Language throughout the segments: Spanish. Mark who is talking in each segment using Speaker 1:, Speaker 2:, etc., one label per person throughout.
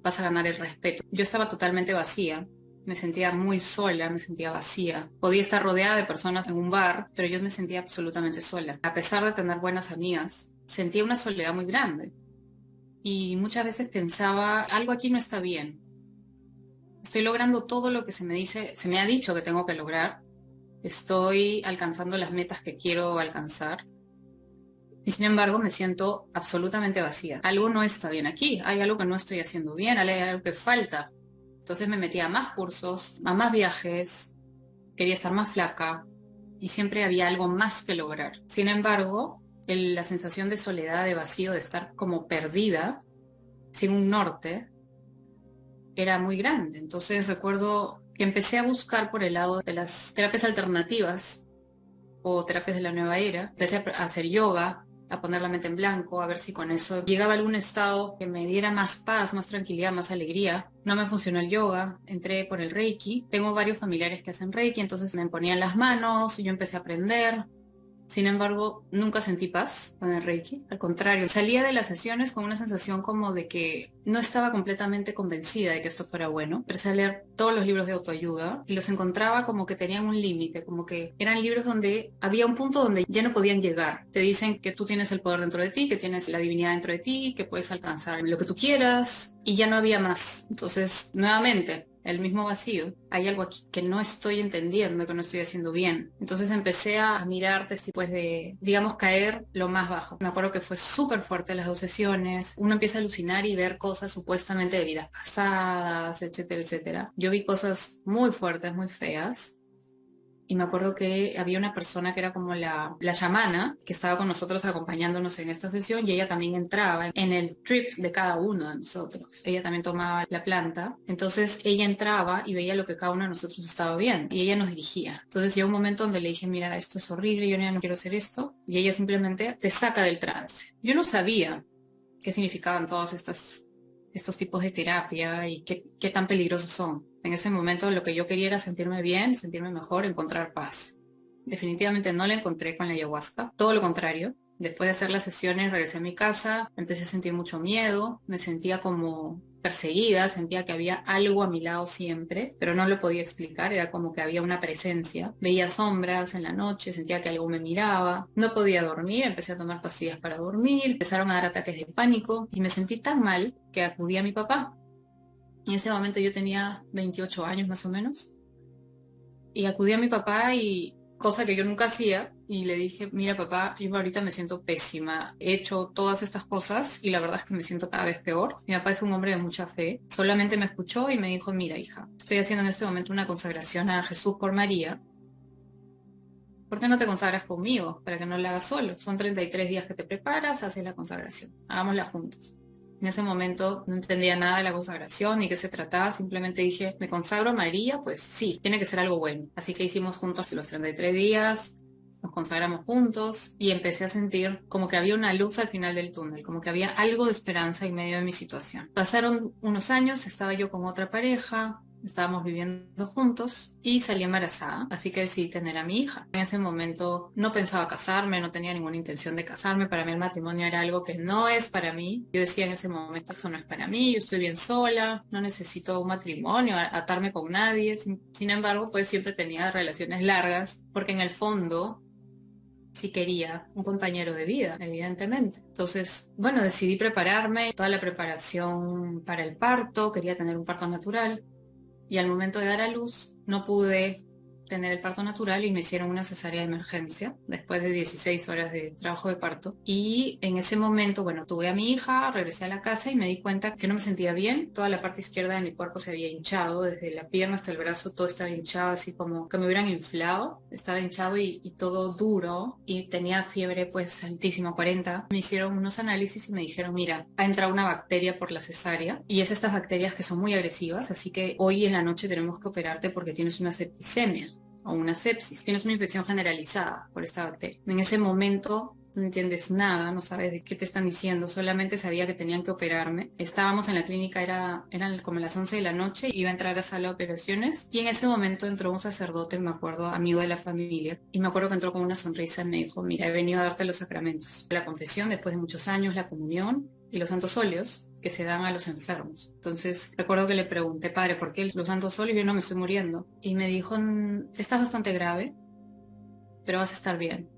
Speaker 1: vas a ganar el respeto. Yo estaba totalmente vacía. Me sentía muy sola, me sentía vacía. Podía estar rodeada de personas en un bar, pero yo me sentía absolutamente sola. A pesar de tener buenas amigas, sentía una soledad muy grande. Y muchas veces pensaba, algo aquí no está bien. Estoy logrando todo lo que se me dice, se me ha dicho que tengo que lograr. Estoy alcanzando las metas que quiero alcanzar. Y sin embargo me siento absolutamente vacía. Algo no está bien aquí, hay algo que no estoy haciendo bien, hay algo que falta. Entonces me metí a más cursos, a más viajes, quería estar más flaca y siempre había algo más que lograr. Sin embargo, la sensación de soledad, de vacío, de estar como perdida, sin un norte, era muy grande. Entonces recuerdo que empecé a buscar por el lado de las terapias alternativas o terapias de la nueva era. Empecé a hacer yoga, a poner la mente en blanco, a ver si con eso llegaba a algún estado que me diera más paz, más tranquilidad, más alegría. No me funcionó el yoga, entré por el Reiki. Tengo varios familiares que hacen Reiki, entonces me ponían las manos y yo empecé a aprender. Sin embargo, nunca sentí paz con el Reiki. Al contrario, salía de las sesiones con una sensación como de que no estaba completamente convencida de que esto fuera bueno. Empecé a leer todos los libros de autoayuda y los encontraba como que tenían un límite, como que eran libros donde había un punto donde ya no podían llegar. Te dicen que tú tienes el poder dentro de ti, que tienes la divinidad dentro de ti, que puedes alcanzar lo que tú quieras y ya no había más. Entonces, nuevamente, el mismo vacío. Hay algo aquí que no estoy entendiendo, que no estoy haciendo bien. Entonces empecé a mirar después de, digamos, caer lo más bajo. Me acuerdo que fue súper fuerte las 2 sesiones. Uno empieza a alucinar y ver cosas supuestamente de vidas pasadas, etcétera, etcétera. Yo vi cosas muy fuertes, muy feas. Y me acuerdo que había una persona que era como la chamana, que estaba con nosotros acompañándonos en esta sesión y ella también entraba en el trip de cada uno de nosotros. Ella también tomaba la planta. Entonces ella entraba y veía lo que cada uno de nosotros estaba viendo y ella nos dirigía. Entonces llegó un momento donde le dije, mira, esto es horrible, yo ya no quiero hacer esto. Y ella simplemente te saca del trance. Yo no sabía qué significaban todas estos tipos de terapia y qué tan peligrosos son. En ese momento lo que yo quería era sentirme bien, sentirme mejor, encontrar paz. Definitivamente no la encontré con la ayahuasca, todo lo contrario. Después de hacer las sesiones regresé a mi casa, empecé a sentir mucho miedo, me sentía como perseguida, sentía que había algo a mi lado siempre, pero no lo podía explicar, era como que había una presencia. Veía sombras en la noche, sentía que algo me miraba, no podía dormir, empecé a tomar pastillas para dormir, empezaron a dar ataques de pánico y me sentí tan mal que acudí a mi papá. En ese momento yo tenía 28 años más o menos y acudí a mi papá y cosa que yo nunca hacía y le dije, mira papá, yo ahorita me siento pésima, he hecho todas estas cosas y la verdad es que me siento cada vez peor. Mi papá es un hombre de mucha fe, solamente me escuchó y me dijo, mira hija, estoy haciendo en este momento una consagración a Jesús por María. ¿Por qué no te consagras conmigo? Para que no la hagas solo. Son 33 días que te preparas, haces la consagración. Hagámosla juntos. En ese momento no entendía nada de la consagración ni qué se trataba, simplemente dije, me consagro a María, pues sí, tiene que ser algo bueno. Así que hicimos juntos los 33 días, nos consagramos juntos y empecé a sentir como que había una luz al final del túnel, como que había algo de esperanza en medio de mi situación. Pasaron unos años, estaba yo con otra pareja, estábamos viviendo juntos y salí embarazada, así que decidí tener a mi hija. En ese momento no pensaba casarme, no tenía ninguna intención de casarme. Para mí el matrimonio era algo que no es para mí. Yo decía en ese momento, esto no es para mí, yo estoy bien sola, no necesito un matrimonio, atarme con nadie. Sin embargo, pues siempre tenía relaciones largas, porque en el fondo sí quería un compañero de vida, evidentemente. Entonces, bueno, decidí prepararme, toda la preparación para el parto, quería tener un parto natural y al momento de dar a luz no pude tener el parto natural y me hicieron una cesárea de emergencia después de 16 horas de trabajo de parto. Y en ese momento, bueno, tuve a mi hija, regresé a la casa y me di cuenta que no me sentía bien. Toda la parte izquierda de mi cuerpo se había hinchado, desde la pierna hasta el brazo todo estaba hinchado, así como que me hubieran inflado. Estaba hinchado y todo duro y tenía fiebre pues altísima, 40. Me hicieron unos análisis y me dijeron, mira, ha entrado una bacteria por la cesárea y es estas bacterias que son muy agresivas, así que hoy en la noche tenemos que operarte porque tienes una septicemia o una sepsis. Tienes una infección generalizada por esta bacteria. En ese momento no entiendes nada, no sabes de qué te están diciendo, solamente sabía que tenían que operarme. Estábamos en la clínica, eran como las 11 de la noche, iba a entrar a sala de operaciones y en ese momento entró un sacerdote, me acuerdo, amigo de la familia, y me acuerdo que entró con una sonrisa y me dijo, mira, he venido a darte los sacramentos. La confesión después de muchos años, la comunión y los santos óleos. que se dan a los enfermos. Entonces recuerdo que le pregunté, padre, ¿por qué los ando solo y yo no me estoy muriendo? Y me dijo, estás bastante grave, pero vas a estar bien.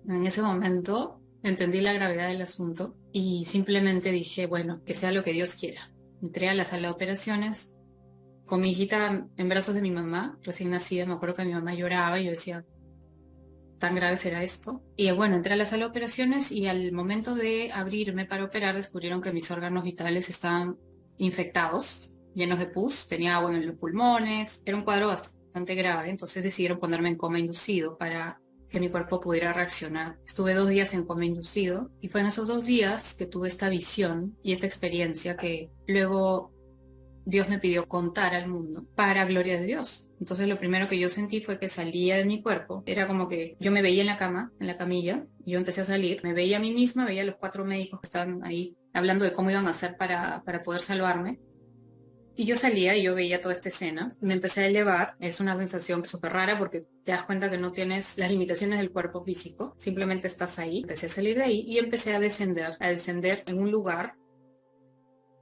Speaker 1: En ese momento entendí la gravedad del asunto y simplemente dije, bueno, que sea lo que Dios quiera. Entré a la sala de operaciones con mi hijita en brazos de mi mamá, recién nacida. Me acuerdo que mi mamá lloraba y yo decía, ¿tan grave será esto? Y bueno, entré a la sala de operaciones y al momento de abrirme para operar descubrieron que mis órganos vitales estaban infectados, llenos de pus, tenía agua en los pulmones, era un cuadro bastante grave, entonces decidieron ponerme en coma inducido para que mi cuerpo pudiera reaccionar. Estuve 2 días en coma inducido y fue en esos 2 días que tuve esta visión y esta experiencia que luego Dios me pidió contar al mundo para gloria de Dios. Entonces lo primero que yo sentí fue que salía de mi cuerpo. Era como que yo me veía en la cama, en la camilla, y yo empecé a salir. Me veía a mí misma, veía a los 4 médicos que estaban ahí hablando de cómo iban a hacer para poder salvarme. Y yo salía y yo veía toda esta escena. Me empecé a elevar. Es una sensación súper rara porque te das cuenta que no tienes las limitaciones del cuerpo físico. Simplemente estás ahí. Empecé a salir de ahí y empecé a descender en un lugar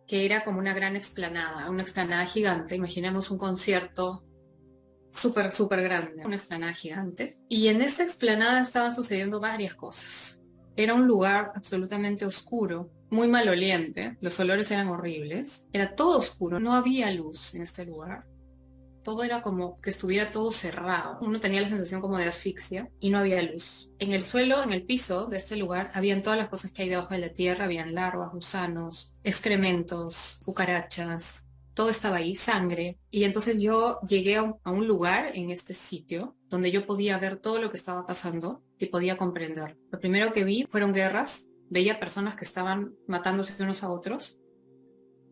Speaker 1: que era como una explanada gigante. Imaginemos un concierto súper, súper grande, una explanada gigante. Y en esta explanada estaban sucediendo varias cosas. Era un lugar absolutamente oscuro, muy maloliente, los olores eran horribles, era todo oscuro, no había luz en este lugar. Todo era como que estuviera todo cerrado. Uno tenía la sensación como de asfixia y no había luz. En el suelo, en el piso de este lugar, habían todas las cosas que hay debajo de la tierra. Habían larvas, gusanos, excrementos, cucarachas. Todo estaba ahí, sangre. Y entonces yo llegué a un lugar en este sitio donde yo podía ver todo lo que estaba pasando y podía comprender. Lo primero que vi fueron guerras. Veía personas que estaban matándose unos a otros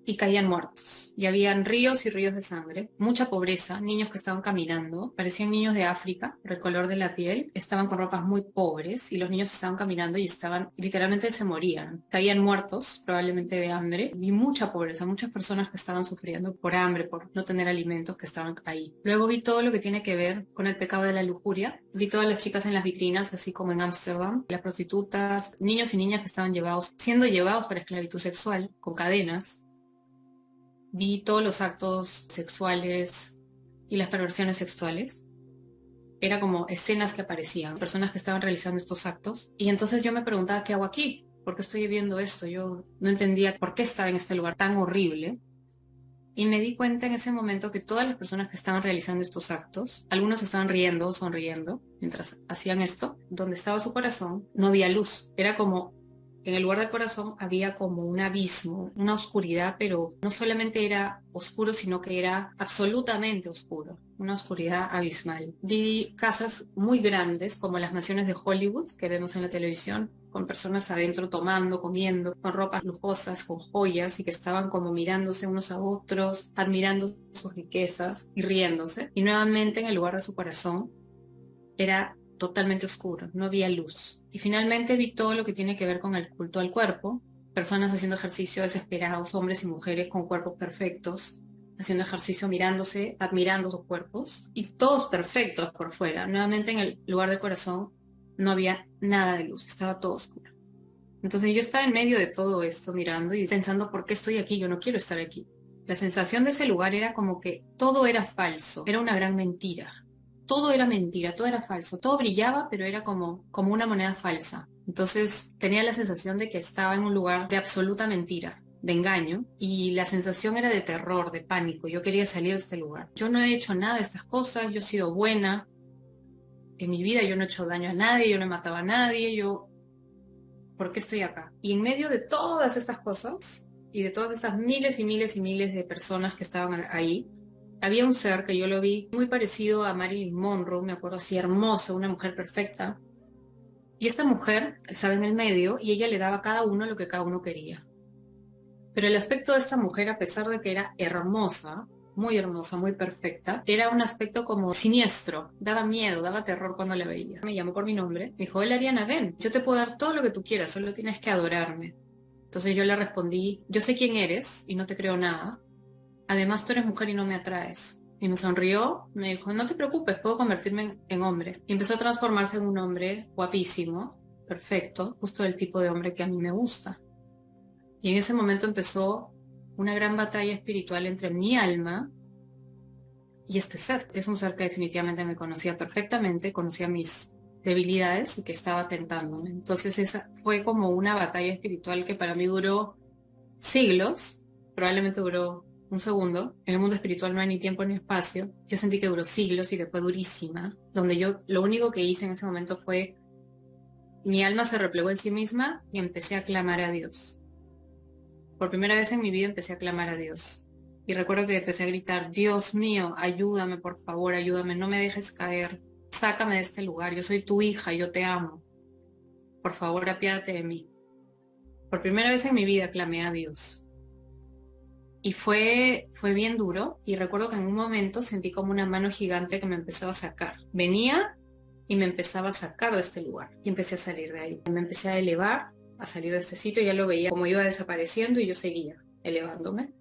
Speaker 1: y caían muertos. Y habían ríos y ríos de sangre, mucha pobreza, niños que estaban caminando, parecían niños de África, por el color de la piel, estaban con ropas muy pobres y los niños estaban caminando y estaban, literalmente se morían, caían muertos, probablemente de hambre, y mucha pobreza, muchas personas que estaban sufriendo por hambre, por no tener alimentos que estaban ahí. Luego vi todo lo que tiene que ver con el pecado de la lujuria, vi todas las chicas en las vitrinas, así como en Ámsterdam, las prostitutas, niños y niñas que estaban siendo llevados para esclavitud sexual, con cadenas. Vi todos los actos sexuales y las perversiones sexuales. Era como escenas que aparecían, personas que estaban realizando estos actos. Y entonces yo me preguntaba, ¿qué hago aquí? ¿Por qué estoy viendo esto? Yo no entendía por qué estaba en este lugar tan horrible. Y me di cuenta en ese momento que todas las personas que estaban realizando estos actos, algunos estaban riendo, sonriendo, mientras hacían esto, donde estaba su corazón, no había luz. Era como en el lugar del corazón había como un abismo, una oscuridad, pero no solamente era oscuro, sino que era absolutamente oscuro, una oscuridad abismal. Vi casas muy grandes, como las mansiones de Hollywood que vemos en la televisión, con personas adentro tomando, comiendo, con ropas lujosas, con joyas, y que estaban como mirándose unos a otros, admirando sus riquezas y riéndose. Y nuevamente en el lugar de su corazón era totalmente oscuro, no había luz. Y finalmente vi todo lo que tiene que ver con el culto al cuerpo, personas haciendo ejercicio desesperados, hombres y mujeres con cuerpos perfectos, haciendo ejercicio mirándose, admirando sus cuerpos, y todos perfectos por fuera. Nuevamente en el lugar del corazón no había nada de luz, estaba todo oscuro. Entonces yo estaba en medio de todo esto mirando y pensando, ¿por qué estoy aquí? Yo no quiero estar aquí. La sensación de ese lugar era como que todo era falso, era una gran mentira. Todo era mentira, todo era falso, todo brillaba, pero era como una moneda falsa. Entonces tenía la sensación de que estaba en un lugar de absoluta mentira, de engaño, y la sensación era de terror, de pánico. Yo quería salir de este lugar. Yo no he hecho nada de estas cosas, yo he sido buena. En mi vida yo no he hecho daño a nadie, yo no he matado a nadie, ¿por qué estoy acá? Y en medio de todas estas cosas y de todas estas miles y miles y miles de personas que estaban ahí, había un ser que yo lo vi muy parecido a Marilyn Monroe, me acuerdo así, hermosa, una mujer perfecta. Y esta mujer estaba en el medio y ella le daba a cada uno lo que cada uno quería. Pero el aspecto de esta mujer, a pesar de que era hermosa, muy perfecta, era un aspecto como siniestro, daba miedo, daba terror cuando la veía. Me llamó por mi nombre, me dijo, hola Ariana, ven, yo te puedo dar todo lo que tú quieras, solo tienes que adorarme. Entonces yo le respondí, yo sé quién eres y no te creo nada. Además tú eres mujer y no me atraes. Y me sonrió, me dijo, no te preocupes, puedo convertirme en hombre. Y empezó a transformarse en un hombre guapísimo, perfecto, justo el tipo de hombre que a mí me gusta. Y en ese momento empezó una gran batalla espiritual entre mi alma y este ser. Es un ser que definitivamente me conocía perfectamente, conocía mis debilidades y que estaba tentándome. Entonces esa fue como una batalla espiritual que para mí duró siglos, probablemente duró un segundo. En el mundo espiritual no hay ni tiempo ni espacio. Yo sentí que duró siglos y que fue durísima, donde yo lo único que hice en ese momento fue, mi alma se replegó en sí misma y empecé a clamar a Dios. Por primera vez en mi vida empecé a clamar a Dios. Y recuerdo que empecé a gritar, Dios mío, ayúdame, por favor, ayúdame, no me dejes caer, sácame de este lugar, yo soy tu hija, yo te amo, por favor, apiádate de mí. Por primera vez en mi vida clamé a Dios. Y fue bien duro, y recuerdo que en un momento sentí como una mano gigante que me empezaba a sacar. Venía y me empezaba a sacar de este lugar, y empecé a salir de ahí. Me empecé a elevar, a salir de este sitio, ya lo veía como iba desapareciendo y yo seguía elevándome.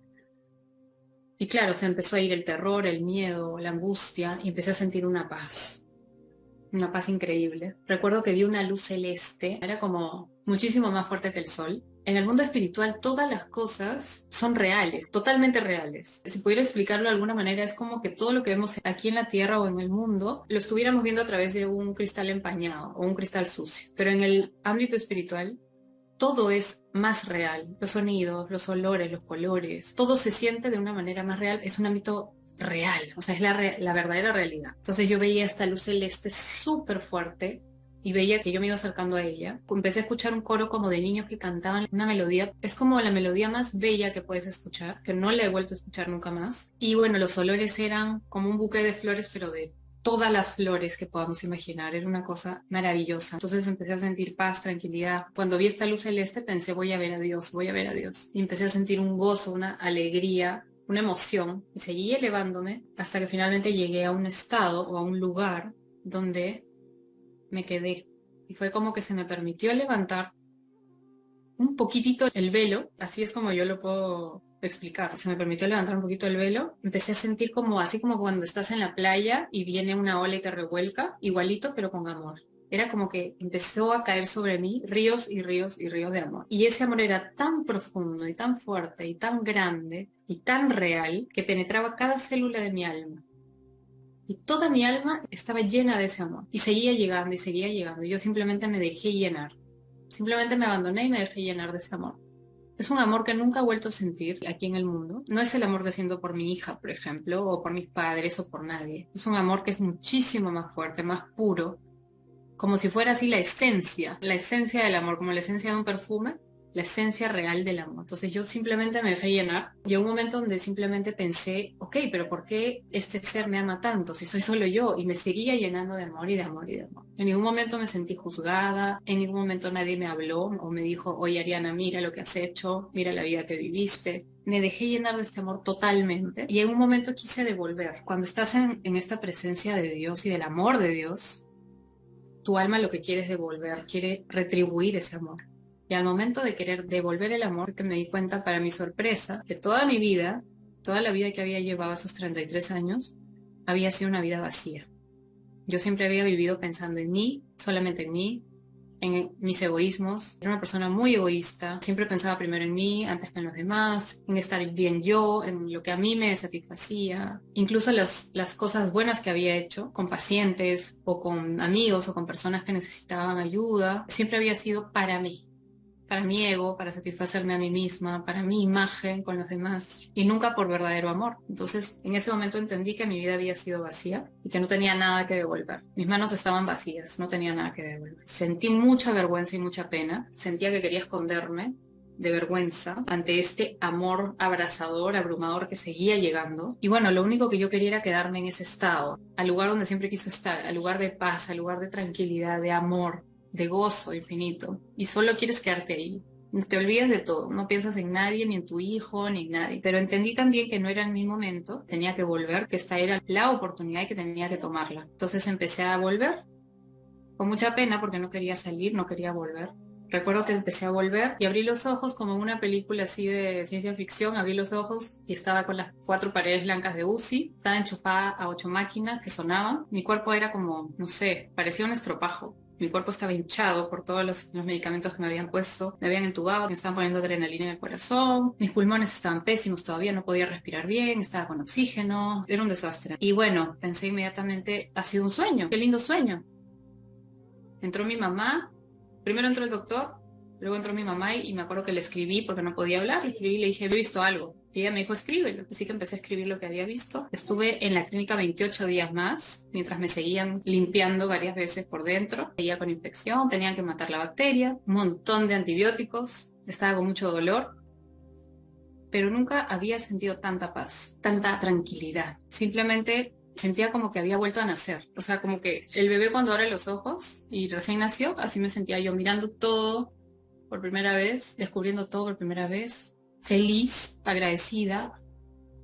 Speaker 1: Y claro, se empezó a ir el terror, el miedo, la angustia, y empecé a sentir una paz increíble. Recuerdo que vi una luz celeste, era como muchísimo más fuerte que el sol. En el mundo espiritual todas las cosas son reales, totalmente reales. Si pudiera explicarlo de alguna manera, es como que todo lo que vemos aquí en la Tierra o en el mundo lo estuviéramos viendo a través de un cristal empañado o un cristal sucio. Pero en el ámbito espiritual todo es más real, los sonidos, los olores, los colores, todo se siente de una manera más real, es un ámbito real, o sea, es la verdadera realidad. Entonces yo veía esta luz celeste súper fuerte y veía que yo me iba acercando a ella. Empecé a escuchar un coro como de niños que cantaban una melodía, es como la melodía más bella que puedes escuchar, que no la he vuelto a escuchar nunca más. Y bueno, los olores eran como un buque de flores, pero de todas las flores que podamos imaginar, era una cosa maravillosa. Entonces empecé a sentir paz, tranquilidad. Cuando vi esta luz celeste pensé, voy a ver a Dios, voy a ver a Dios. Y empecé a sentir un gozo, una alegría, una emoción. Y seguí elevándome hasta que finalmente llegué a un estado o a un lugar donde me quedé. Y fue como que se me permitió levantar un poquitito el velo, así es como yo lo puedo explicar. Se me permitió levantar un poquito el velo, empecé a sentir como así como cuando estás en la playa y viene una ola y te revuelca, igualito pero con amor. Era como que empezó a caer sobre mí ríos y ríos y ríos de amor. Y ese amor era tan profundo y tan fuerte y tan grande y tan real que penetraba cada célula de mi alma. Y toda mi alma estaba llena de ese amor. Y seguía llegando y seguía llegando. Y yo simplemente me dejé llenar. Simplemente me abandoné y me dejé llenar de ese amor. Es un amor que nunca he vuelto a sentir aquí en el mundo. No es el amor que siento por mi hija, por ejemplo, o por mis padres, o por nadie. Es un amor que es muchísimo más fuerte, más puro, como si fuera así la esencia del amor, como la esencia de un perfume, la esencia real del amor. Entonces yo simplemente me dejé llenar. Llegó un momento donde simplemente pensé, ok, pero ¿por qué este ser me ama tanto si soy solo yo? Y me seguía llenando de amor y de amor y de amor. En ningún momento me sentí juzgada, en ningún momento nadie me habló o me dijo, oye Ariana, mira lo que has hecho, mira la vida que viviste. Me dejé llenar de este amor totalmente y en un momento quise devolver. Cuando estás en esta presencia de Dios y del amor de Dios, tu alma lo que quiere es devolver, quiere retribuir ese amor. Y al momento de querer devolver el amor, que me di cuenta para mi sorpresa, que toda mi vida, toda la vida que había llevado esos 33 años, había sido una vida vacía. Yo siempre había vivido pensando en mí, solamente en mí, en mis egoísmos. Era una persona muy egoísta. Siempre pensaba primero en mí, antes que en los demás, en estar bien yo, en lo que a mí me satisfacía. Incluso las cosas buenas que había hecho con pacientes o con amigos o con personas que necesitaban ayuda, siempre había sido para mi ego, para satisfacerme a mí misma, para mi imagen con los demás y nunca por verdadero amor. Entonces, en ese momento entendí que mi vida había sido vacía y que no tenía nada que devolver. Mis manos estaban vacías, no tenía nada que devolver. Sentí mucha vergüenza y mucha pena. Sentía que quería esconderme de vergüenza ante este amor abrazador, abrumador que seguía llegando. Y bueno, lo único que yo quería era quedarme en ese estado, al lugar donde siempre quiso estar, al lugar de paz, al lugar de tranquilidad, de amor, de gozo infinito, y solo quieres quedarte ahí. Te olvidas de todo, no piensas en nadie, ni en tu hijo, ni en nadie. Pero entendí también que no era en mi momento, tenía que volver, que esta era la oportunidad y que tenía que tomarla. Entonces empecé a volver, con mucha pena porque no quería salir, no quería volver. Recuerdo que empecé a volver y abrí los ojos como en una película así de ciencia ficción, abrí los ojos y estaba con las 4 paredes blancas de UCI, estaba enchufada a 8 máquinas que sonaban, mi cuerpo era como, no sé, parecía un estropajo. Mi cuerpo estaba hinchado por todos los medicamentos que me habían puesto. Me habían entubado, me estaban poniendo adrenalina en el corazón. Mis pulmones estaban pésimos todavía, no podía respirar bien, estaba con oxígeno. Era un desastre. Y bueno, pensé inmediatamente, ha sido un sueño, qué lindo sueño. Entró mi mamá, primero entró el doctor, luego entró mi mamá y me acuerdo que le escribí porque no podía hablar. Le escribí y le dije, he visto algo. Y ella me dijo, escríbelo. Así que empecé a escribir lo que había visto. Estuve en la clínica 28 días más, mientras me seguían limpiando varias veces por dentro. Seguía con infección, tenían que matar la bacteria, un montón de antibióticos, estaba con mucho dolor, pero nunca había sentido tanta paz, tanta tranquilidad. Simplemente sentía como que había vuelto a nacer. O sea, como que el bebé cuando abre los ojos y recién nació, así me sentía yo, mirando todo por primera vez, descubriendo todo por primera vez, feliz, agradecida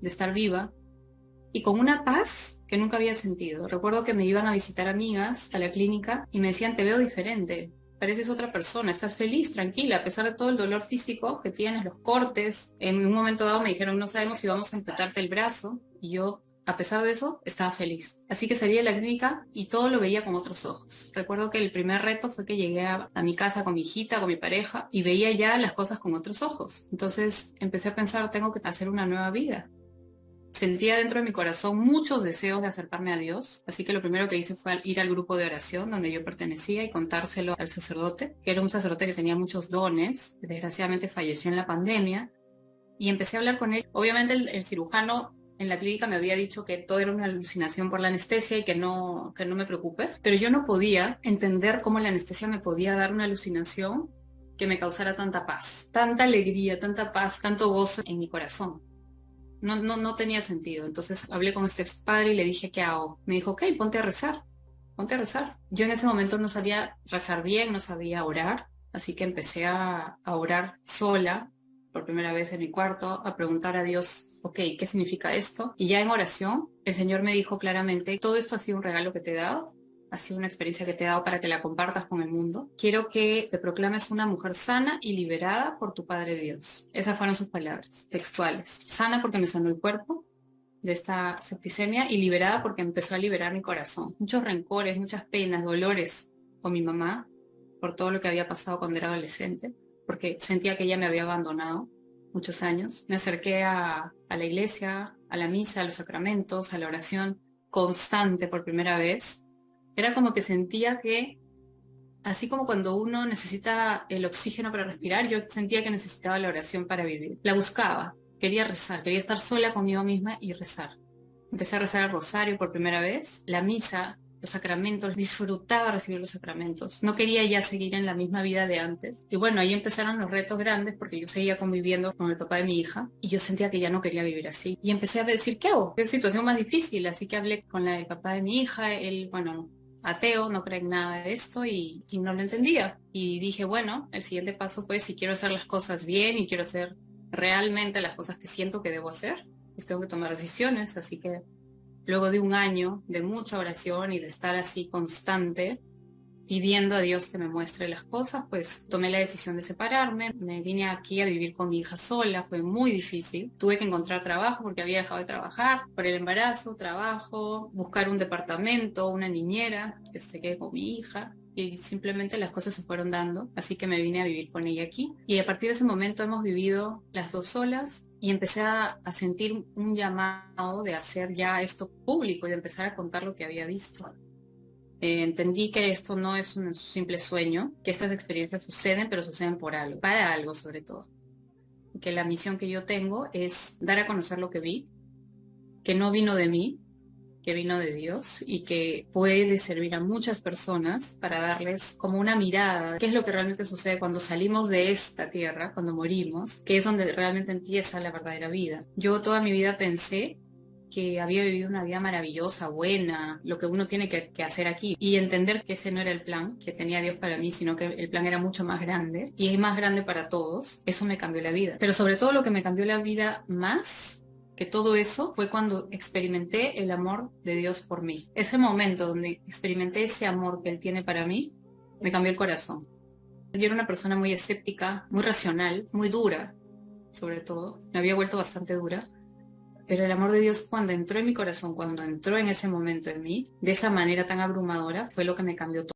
Speaker 1: de estar viva y con una paz que nunca había sentido. Recuerdo que me iban a visitar amigas a la clínica y me decían, te veo diferente, pareces otra persona, estás feliz, tranquila, a pesar de todo el dolor físico que tienes, los cortes. En un momento dado me dijeron, no sabemos si vamos a amputarte el brazo, y yo, a pesar de eso, estaba feliz. Así que salí de la clínica y todo lo veía con otros ojos. Recuerdo que el primer reto fue que llegué a mi casa con mi hijita, con mi pareja, y veía ya las cosas con otros ojos. Entonces empecé a pensar, tengo que hacer una nueva vida. Sentía dentro de mi corazón muchos deseos de acercarme a Dios, así que lo primero que hice fue ir al grupo de oración donde yo pertenecía y contárselo al sacerdote, que era un sacerdote que tenía muchos dones, que desgraciadamente falleció en la pandemia, y empecé a hablar con él. Obviamente el cirujano en la clínica me había dicho que todo era una alucinación por la anestesia y que no me preocupe, pero yo no podía entender cómo la anestesia me podía dar una alucinación que me causara tanta paz, tanta alegría, tanta paz, tanto gozo en mi corazón. No tenía sentido. Entonces hablé con este padre y le dije, ¿qué hago? Me dijo, ok, ponte a rezar, ponte a rezar. Yo en ese momento no sabía rezar bien, no sabía orar, así que empecé a orar sola por primera vez en mi cuarto, a preguntar a Dios, ok, ¿qué significa esto? Y ya en oración, el Señor me dijo claramente, todo esto ha sido un regalo que te he dado, ha sido una experiencia que te he dado para que la compartas con el mundo. Quiero que te proclames una mujer sana y liberada por tu Padre Dios. Esas fueron sus palabras textuales. Sana porque me sanó el cuerpo de esta septicemia y liberada porque empezó a liberar mi corazón. Muchos rencores, muchas penas, dolores con mi mamá por todo lo que había pasado cuando era adolescente, porque sentía que ella me había abandonado muchos años. Me acerqué a la iglesia, a la misa, a los sacramentos, a la oración constante por primera vez. Era como que sentía que, así como cuando uno necesita el oxígeno para respirar, yo sentía que necesitaba la oración para vivir. La buscaba, quería rezar, quería estar sola conmigo misma y rezar. Empecé a rezar el rosario por primera vez, la misa, los sacramentos, disfrutaba recibir los sacramentos. No quería ya seguir en la misma vida de antes. Y bueno, ahí empezaron los retos grandes porque yo seguía conviviendo con el papá de mi hija y yo sentía que ya no quería vivir así. Y empecé a decir, ¿qué hago? ¿Qué situación más difícil? Así que hablé con el papá de mi hija, él, bueno, ateo, no cree en nada de esto y no lo entendía. Y dije, bueno, el siguiente paso pues si quiero hacer las cosas bien y quiero hacer realmente las cosas que siento que debo hacer, pues tengo que tomar decisiones. Así que luego de un año de mucha oración y de estar así constante, pidiendo a Dios que me muestre las cosas, pues tomé la decisión de separarme. Me vine aquí a vivir con mi hija sola, fue muy difícil. Tuve que encontrar trabajo porque había dejado de trabajar por el embarazo, trabajo, buscar un departamento, una niñera que se quede con mi hija. Y simplemente las cosas se fueron dando, así que me vine a vivir con ella aquí. Y a partir de ese momento hemos vivido las dos solas y empecé a sentir un llamado de hacer ya esto público y de empezar a contar lo que había visto. Entendí que esto no es un simple sueño, que estas experiencias suceden, pero suceden por algo, para algo sobre todo. Que la misión que yo tengo es dar a conocer lo que vi, que no vino de mí, que vino de Dios y que puede servir a muchas personas para darles como una mirada, qué es lo que realmente sucede cuando salimos de esta tierra, cuando morimos, que es donde realmente empieza la verdadera vida. Yo toda mi vida pensé que había vivido una vida maravillosa, buena, lo que uno tiene que hacer aquí y entender que ese no era el plan que tenía Dios para mí, sino que el plan era mucho más grande y es más grande para todos. Eso me cambió la vida. Pero sobre todo lo que me cambió la vida más que todo eso fue cuando experimenté el amor de Dios por mí. Ese momento donde experimenté ese amor que Él tiene para mí, me cambió el corazón. Yo era una persona muy escéptica, muy racional, muy dura, sobre todo. Me había vuelto bastante dura. Pero el amor de Dios cuando entró en mi corazón, cuando entró en ese momento en mí, de esa manera tan abrumadora, fue lo que me cambió todo.